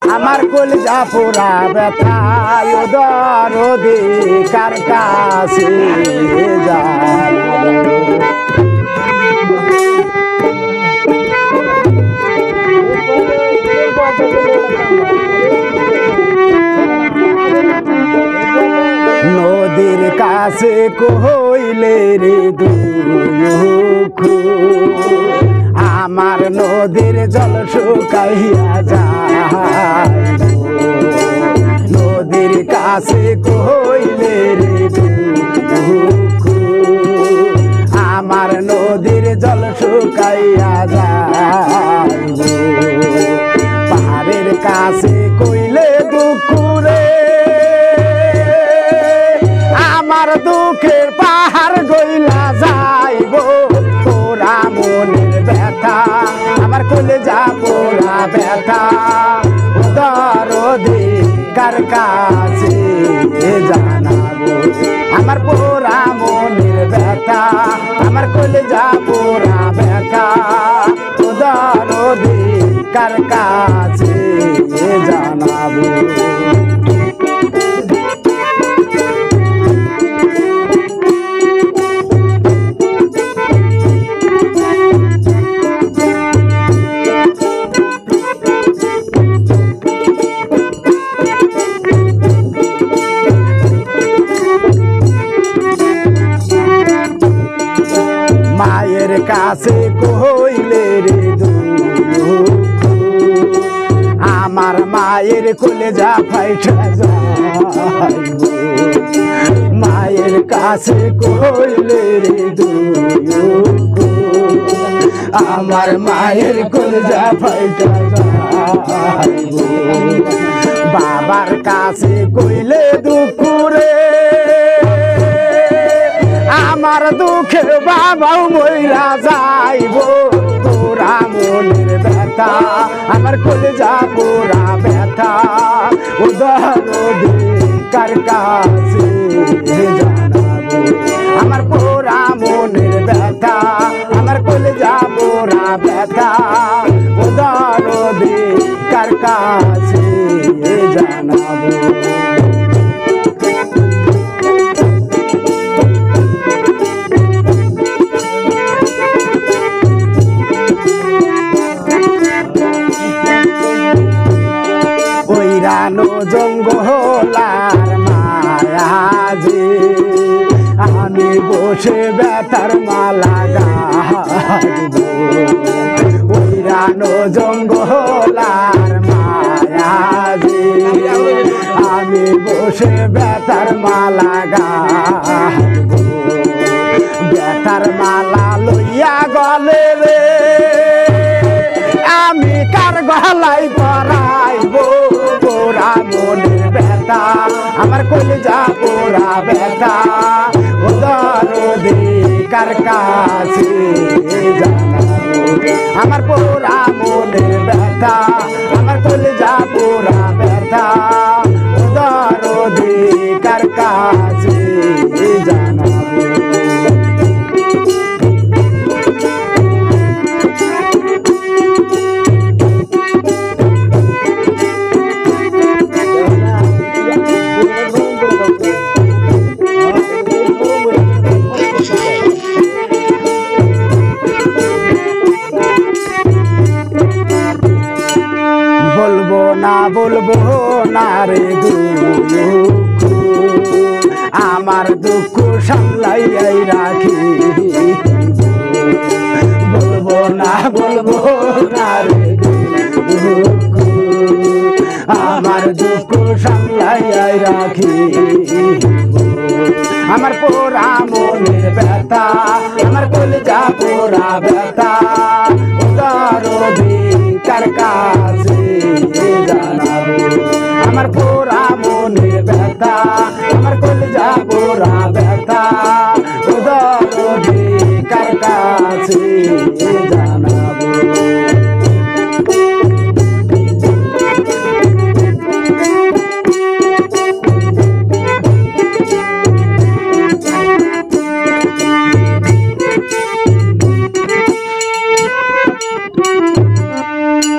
আমার কলিজা পোড়া ব্যথা দরদি কার কাছে জানাবো নদীর কাছে কইলে রে দুঃখ আমার নদীর জল শুকাইয়া যায় নদীর কাছে কইলে রে দুঃখ আমার নদীর জল শুকাইয়া যায় পাহাড়ের কাছে কইলে দুঃখ রে আমার দুঃখের পাহাড় গইলা যাইব তোরা মনের ব্যথা আমার কলিজা পোড়া ব্যথা দরদি কার কাছে জানাবো আমার পোড়া মনের ব্যথা আমার কলিজা পোড়া ব্যথা দরদি কার কাছে জানাবো মায়ের কাছে কইলে রে দুঃখ আমার মায়ের কলিজা ফাইটা যাইব মায়ের কাছে কইলে রে দুঃখ আমার মায়ের কলিজা ফাইটা যাইব বাবার কাছে কইলে দুঃখ রে আমার দুঃখে বাবাও মইরা যাইব তোরা মনের ব্যথা আমার কলিজা পোড়া ব্যথা দরদি কার কাছে জানাবো আমার পোড়া মনের ব্যথা আমার কলিজা পোড়া ব্যথা দরদি কার কাছে জানাবো জঙ্গলার মায়াজি আমি বসে ব্যথার মালা গাইব ওইরানো জঙ্গলার মায়াজি আমি বসে ব্যথার মালা গাইব ব্যথার মালা লইয়া গলে রে আমি কার গলায় পরাইব পোড়া মনের ব্যথা আমার কলিজা পোড়া ব্যথা দরদি কার কাছে জানাবো আমার পোড়া মনের ব্যথা আমার কলিজা পোড়া ব্যথা দরদি কার কাছে জানাবো বলবো না রে দুঃখ আমার দুঃখ সামলাইয়াই রাখি বলবো না রে দুঃখ আমার দুঃখ সামলাইয়াই রাখি আমার পোড়া মনের ব্যথা আমার কলিজা পোড়া ব্যথা দরদি কার কাছে